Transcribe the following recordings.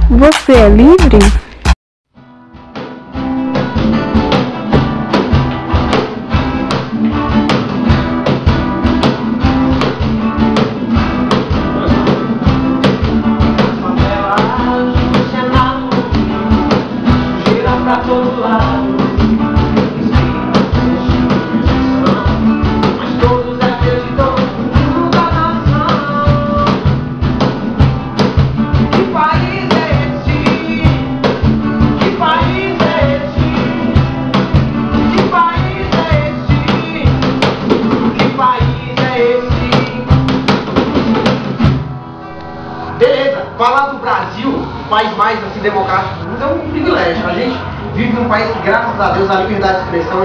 Você é livre? Pra todo lado, mas todos acreditam no mundo da nação. Que país é esse? Que país é esse? Que país é esse? Que país é esse? Beleza, falar do Brasil, o país mais assim, democrático do mundo, é um privilégio. A gente vive num país que, graças a Deus, a liberdade de expressão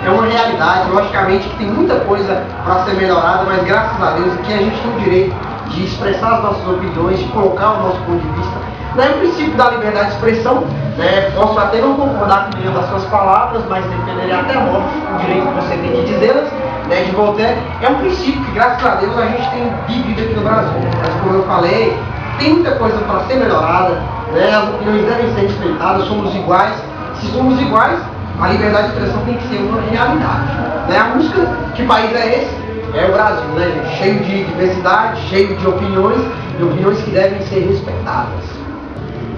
é uma realidade. Logicamente que tem muita coisa para ser melhorada, mas graças a Deus aqui a gente tem o direito de expressar as nossas opiniões, de colocar o nosso ponto de vista. É o princípio da liberdade de expressão, né? Posso até não concordar com nenhuma das suas palavras, mas defenderei até a morte o direito que você tem de dizê-las, né? De Voltaire. É um princípio que, graças a Deus, a gente tem vivido aqui no Brasil. Mas, como eu falei, tem muita coisa para ser melhorada, né? As opiniões devem ser respeitadas, somos iguais. Se somos iguais, a liberdade de expressão tem que ser uma realidade, né? A música, que país é esse? É o Brasil, né, gente? Cheio de diversidade, cheio de opiniões, e opiniões que devem ser respeitadas.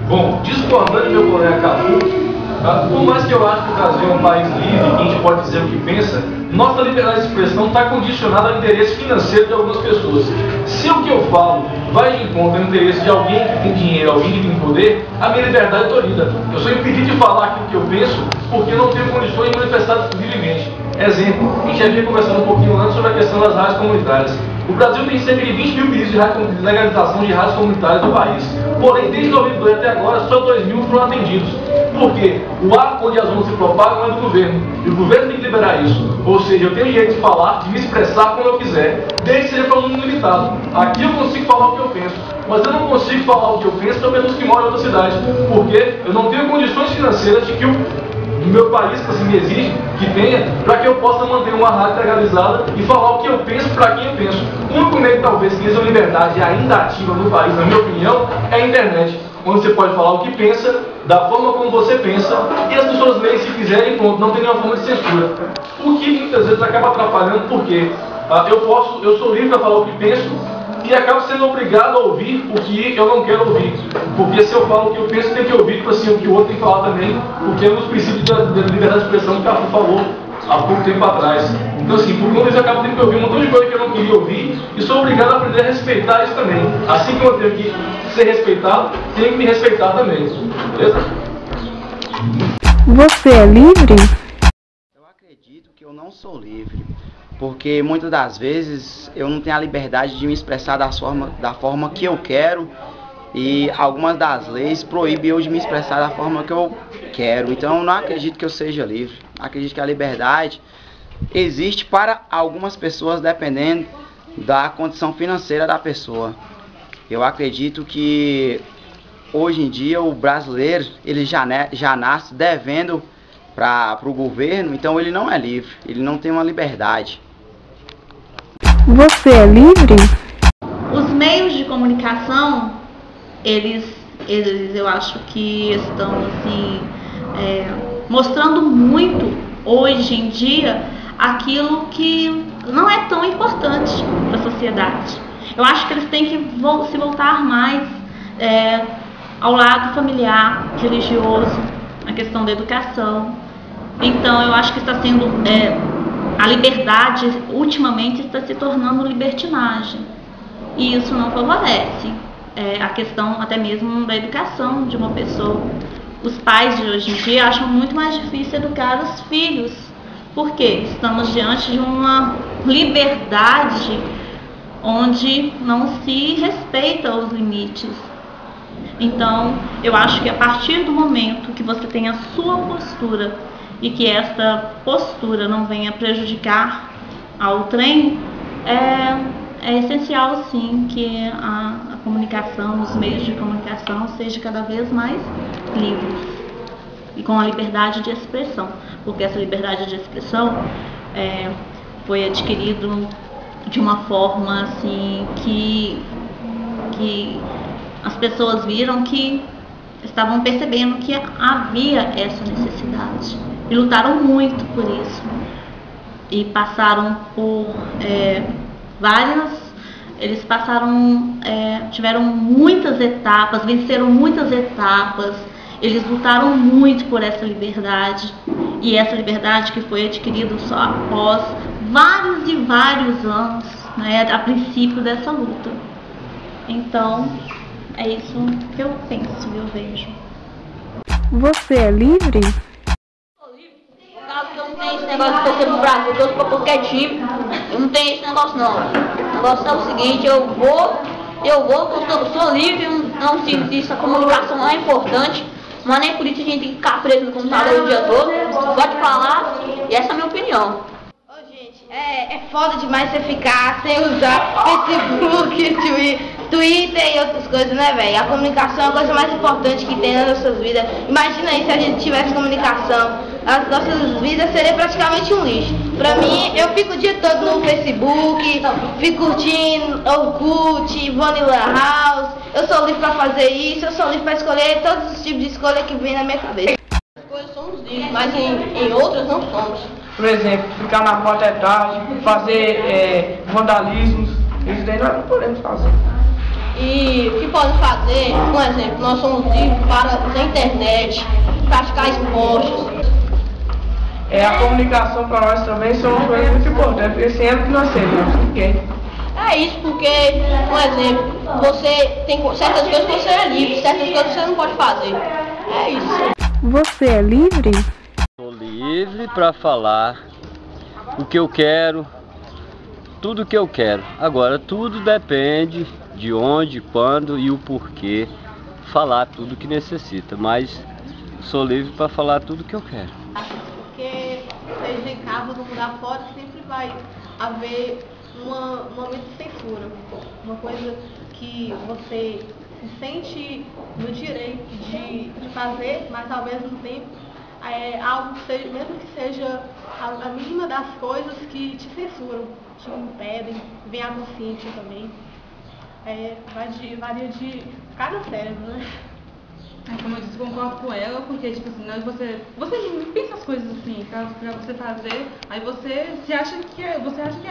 Bom, discordando do meu colega Cafu, por mais que eu acho que o Brasil é um país livre, que a gente pode dizer o que pensa, nossa liberdade de expressão está condicionada ao interesse financeiro de algumas pessoas. Se o que eu falo vai de encontro ao interesse de alguém que tem dinheiro, alguém que tem poder, a minha liberdade é tolhida. Eu sou impedido de falar aquilo que eu penso porque eu não tenho condições de manifestar livremente. Exemplo, a gente já havia conversando um pouquinho antes sobre a questão das rádios comunitárias. O Brasil tem cerca de 20 mil pedidos de legalização de rádios comunitárias no país. Porém, desde 2002 até agora, só 2 mil foram atendidos. Por quê? O ar onde as ondas se propagam é do governo. E o governo tem que liberar isso. Ou seja, eu tenho o direito de falar, de me expressar como eu quiser, desde que seja para um número limitado. Aqui eu consigo falar o que eu penso. Mas eu não consigo falar o que eu penso para pessoas que moram em outra cidade. Porque eu não tenho condições financeiras de que o meu país, que assim me exige, que tenha, para que eu possa manter uma rádio legalizada e falar o que eu penso para quem eu penso. O único meio, talvez, que essa liberdade ainda ativa no país, na minha opinião, é a internet, onde você pode falar o que pensa, da forma como você pensa, e as pessoas leem se quiserem, pronto, não tem nenhuma forma de censura. O que muitas vezes acaba atrapalhando, porque eu sou livre para falar o que penso, e acabo sendo obrigado a ouvir o que eu não quero ouvir. Porque se eu falo o que eu penso, tem que ouvir assim, o que o outro tem que falar também, porque é um dos princípios da liberdade de expressão que o Cafu falou há pouco tempo atrás. Então assim, por conta disso eu acabo tendo que ouvir um montão de coisa que eu não queria ouvir, e sou obrigado a aprender a respeitar isso também. Assim como eu tenho que ser respeitado, tenho que me respeitar também. Beleza? Você é livre? Eu acredito que eu não sou livre, porque muitas das vezes eu não tenho a liberdade de me expressar da forma que eu quero, e algumas das leis proíbem eu de me expressar da forma que eu quero. Então eu não acredito que eu seja livre. Acredito que a liberdade existe para algumas pessoas dependendo da condição financeira da pessoa. Eu acredito que hoje em dia o brasileiro ele já nasce devendo para o governo, então ele não é livre, ele não tem uma liberdade. Você é livre? Os meios de comunicação, eles eu acho que estão assim, mostrando muito hoje em dia aquilo que não é tão importante para a sociedade. Eu acho que eles têm que se voltar mais ao lado familiar, religioso, na questão da educação. Então eu acho que está sendo a liberdade ultimamente está se tornando libertinagem, e isso não favorece a questão até mesmo da educação de uma pessoa. Os pais de hoje em dia acham muito mais difícil educar os filhos, porque estamos diante de uma liberdade onde não se respeita os limites. Então eu acho que a partir do momento que você tem a sua postura e que essa postura não venha prejudicar ao trem, é essencial sim que a comunicação, os meios de comunicação seja cada vez mais livres e com a liberdade de expressão, porque essa liberdade de expressão foi adquirida de uma forma assim que as pessoas viram que estavam percebendo que havia essa necessidade e lutaram muito por isso. E passaram por eles tiveram muitas etapas, venceram muitas etapas, eles lutaram muito por essa liberdade, e essa liberdade que foi adquirida só após vários e vários anos, né, a princípio dessa luta. Então, é isso que eu penso e eu vejo. Você é livre? Eu não tenho esse negócio de torcer pro Brasil, eu torço pra qualquer time. Eu não tenho esse negócio não. O negócio é o seguinte, eu sou livre, não sinto isso, a comunicação é importante, mas nem por isso a gente tem que ficar preso no computador o dia todo. Pode falar, e essa é a minha opinião. Gente, é foda demais você ficar sem usar Facebook, Twitter e outras coisas, né, velho? A comunicação é a coisa mais importante que tem nas nossas vidas. Imagina aí se a gente tivesse comunicação, as nossas vidas seriam praticamente um lixo. Pra mim, eu fico o dia todo no Facebook, fico curtindo Orkut, Vanilla House. Eu sou livre pra fazer isso, eu sou livre pra escolher todos os tipos de escolha que vem na minha cabeça. As coisas somos livres, mas em outras não somos. Por exemplo, ficar na porta é tarde, fazer vandalismos, isso daí nós não podemos fazer. E o que podemos fazer, por exemplo, nós somos livres para usar a internet, praticar esportes. A comunicação para nós também é uma coisa muito importante, porque sem ela que nós seríamos ninguém. É isso, porque, por exemplo, você tem certas coisas que você é livre, certas coisas que você não pode fazer. É isso. Você é livre? Sou livre para falar o que eu quero, tudo que eu quero. Agora, tudo depende de onde, quando e o porquê falar tudo que necessita, mas sou livre para falar tudo que eu quero. Porque seja em casa ou no lugar fora, sempre vai haver um momento de censura, uma coisa que você se sente no direito de fazer, mas ao mesmo tempo é algo que seja, mesmo que seja a mínima das coisas que te censuram, te impedem, vem a consciência também. Varia de cada cérebro, né? Como eu disse, concordo com ela, porque tipo assim, você pensa as coisas assim, pra você fazer, aí você acha que é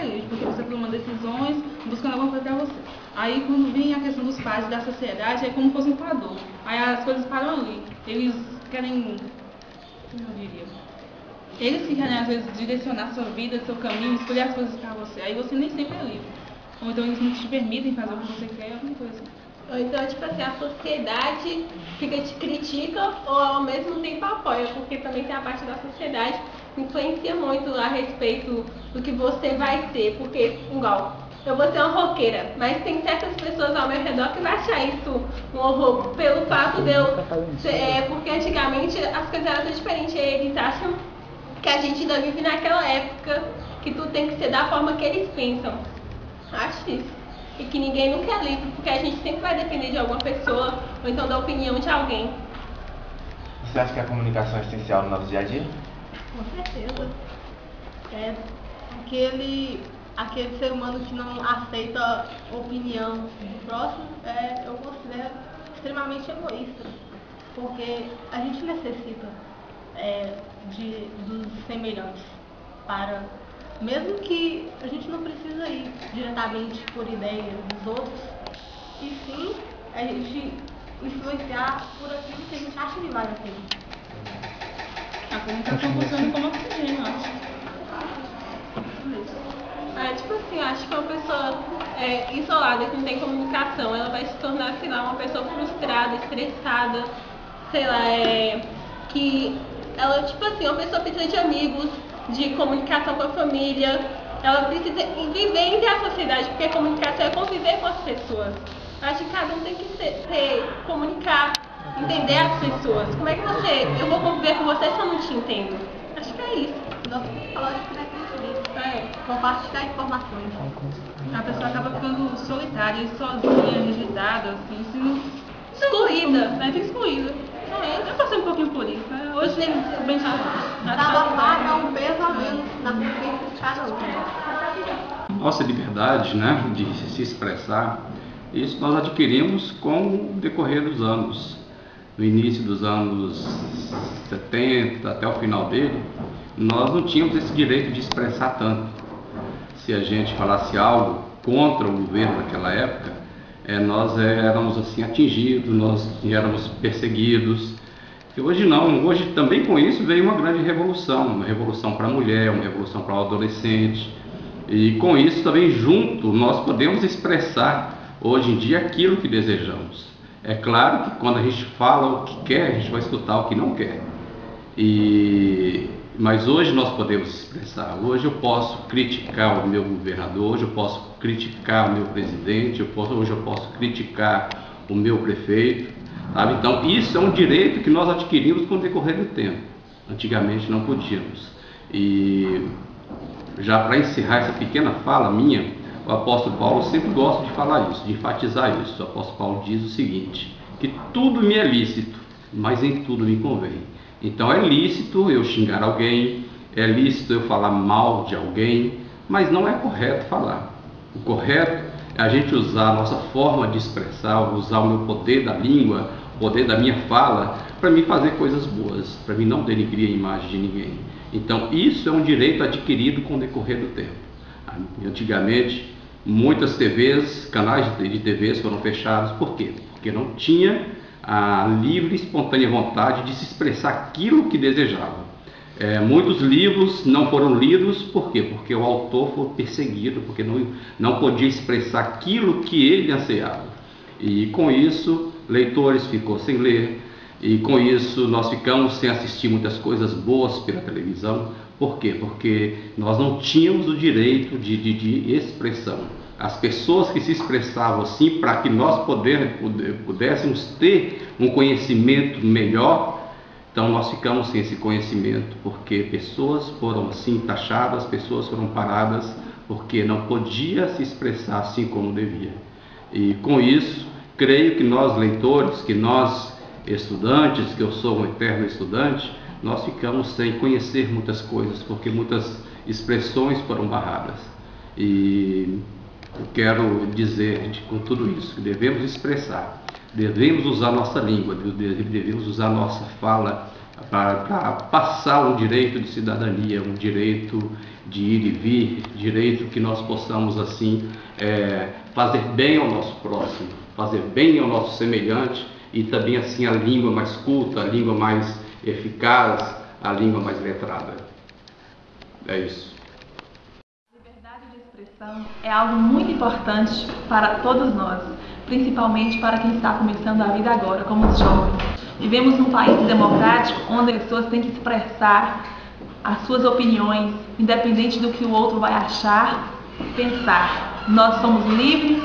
livre, porque você toma decisões buscando alguma coisa pra você. Aí quando vem a questão dos pais da sociedade, é como se fosse um padrão. Aí as coisas param ali. Eles querem, como eu diria? Eles que querem às vezes direcionar sua vida, seu caminho, escolher as coisas pra você. Aí você nem sempre é livre. Ou então eles não te permitem fazer o que você quer, alguma coisa. Ou então, tipo assim, a sociedade te critica ou ao mesmo tempo apoia, porque também tem a parte da sociedade que influencia muito a respeito do que você vai ser, porque, igual, eu vou ser uma roqueira, mas tem certas pessoas ao meu redor que vão achar isso um horror, pelo fato de eu porque antigamente as coisas eram diferentes, e eles acham que a gente ainda vive naquela época que tudo tem que ser da forma que eles pensam. Acho isso. E que ninguém nunca é livre, porque a gente sempre vai depender de alguma pessoa, ou então da opinião de alguém. Você acha que a comunicação é essencial no nosso dia a dia? Com certeza. Aquele ser humano que não aceita a opinião do próximo, eu considero extremamente egoísta. Porque a gente necessita dos semelhantes para... Mesmo que a gente não precisa ir diretamente por ideias dos outros, e sim a gente influenciar por aquilo que a gente acha que vale a pena. A comunicação funciona como oxigênio, eu acho. Tipo assim, acho que uma pessoa isolada, que não tem comunicação, ela vai se tornar, sei lá, uma pessoa frustrada, estressada, sei lá, que ela, tipo assim, uma pessoa precisa de amigos, de comunicação com a família, ela precisa viver entre a sociedade, porque a comunicação é conviver com as pessoas. Acho que cada um tem que comunicar, entender as pessoas. Como é que eu vou conviver com você se eu não te entendo? Acho que é isso. Nós temos que falar de compartilhar informações. A pessoa acaba ficando solitária, sozinha, registrada, assim, excluída, né? Fica excluída. Eu passei um pouquinho por isso, né? Hoje tem bem Dá um peso a menos na consciência de cada um. Nossa liberdade, né, de se expressar, isso nós adquirimos com o decorrer dos anos. no início dos anos 70 até o final dele, nós não tínhamos esse direito de expressar tanto. Se a gente falasse algo contra o governo naquela época, nós éramos assim atingidos, nós éramos perseguidos. E hoje não, hoje também com isso veio uma grande revolução, uma revolução para a mulher, uma revolução para o adolescente. E com isso também junto nós podemos expressar hoje em dia aquilo que desejamos. É claro que quando a gente fala o que quer, a gente vai escutar o que não quer. Mas hoje nós podemos expressar. Hoje eu posso criticar o meu governador, hoje eu posso criticar o meu presidente, hoje eu posso criticar o meu prefeito, sabe? Então isso é um direito que nós adquirimos com o decorrer do tempo. Antigamente não podíamos. E já para encerrar essa pequena fala minha, o apóstolo Paulo sempre gosta de falar isso, de enfatizar isso. O apóstolo Paulo diz o seguinte, que tudo me é lícito, mas em tudo me convém. Então é lícito eu xingar alguém, é lícito eu falar mal de alguém, mas não é correto falar. O correto é a gente usar a nossa forma de expressar, usar o meu poder da língua, o poder da minha fala, para mim fazer coisas boas, para mim não denigrir a imagem de ninguém. Então isso é um direito adquirido com o decorrer do tempo. Antigamente, muitas TVs, canais de TVs foram fechados. Por quê? Porque não tinha a livre e espontânea vontade de se expressar aquilo que desejava. Muitos livros não foram lidos, por quê? Porque o autor foi perseguido, porque não podia expressar aquilo que ele ansiava. E com isso, leitores ficou sem ler, e com isso nós ficamos sem assistir muitas coisas boas pela televisão. Por quê? Porque nós não tínhamos o direito de expressão. As pessoas que se expressavam assim, para que nós pudéssemos ter um conhecimento melhor, então nós ficamos sem esse conhecimento, porque pessoas foram assim taxadas, pessoas foram paradas, porque não podia se expressar assim como devia. E com isso, creio que nós leitores, que nós estudantes, que eu sou um eterno estudante, nós ficamos sem conhecer muitas coisas, porque muitas expressões foram barradas. E eu quero dizer com tudo isso que devemos expressar, devemos usar nossa língua, devemos usar nossa fala para passar um direito de cidadania, um direito de ir e vir, direito que nós possamos assim fazer bem ao nosso próximo, fazer bem ao nosso semelhante, e também assim a língua mais culta, a língua mais eficaz, a língua mais letrada. É isso. Liberdade de expressão é algo muito importante para todos nós, principalmente para quem está começando a vida agora, como os jovens. Vivemos num país democrático onde as pessoas têm que expressar as suas opiniões, independente do que o outro vai achar, pensar. Nós somos livres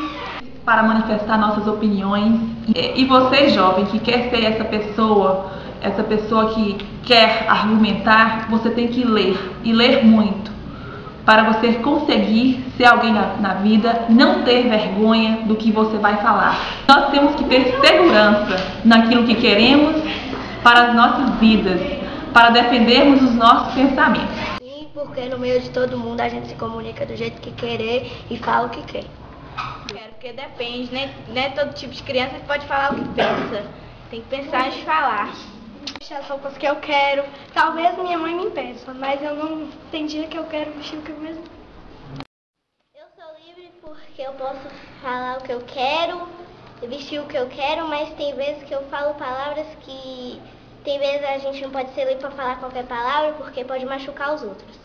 para manifestar nossas opiniões. E você, jovem, que quer ser essa pessoa que quer argumentar, você tem que ler, e ler muito, para você conseguir ser alguém na vida, não ter vergonha do que você vai falar. Nós temos que ter segurança naquilo que queremos para as nossas vidas, para defendermos os nossos pensamentos. Sim, porque no meio de todo mundo a gente se comunica do jeito que querer e fala o que quer. Porque depende, né? Todo tipo de criança pode falar o que pensa. Tem que pensar antes de falar. Vestir as roupas que eu quero. Talvez minha mãe me impeça, mas eu não tem dia que eu quero vestir o que eu mesmo. Eu sou livre porque eu posso falar o que eu quero, vestir o que eu quero, mas tem vezes que eu falo palavras que... Tem vezes a gente não pode ser livre para falar qualquer palavra porque pode machucar os outros.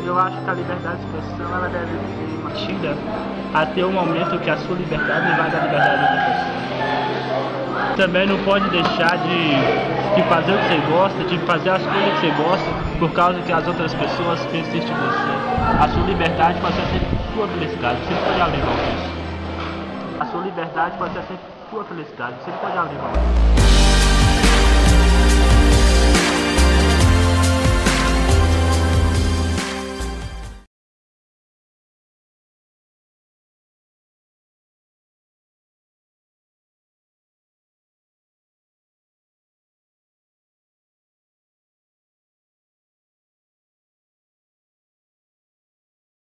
Eu acho que a liberdade de expressão ela deve ser mantida até o momento que a sua liberdade invade a liberdade da outra pessoa. Também não pode deixar de fazer o que você gosta, de fazer as coisas que você gosta por causa que as outras pessoas pensam de você. A sua liberdade pode ser sempre sua felicidade, você pode abrir mão disso. A sua liberdade pode ser sempre sua felicidade, você pode abrir mão disso.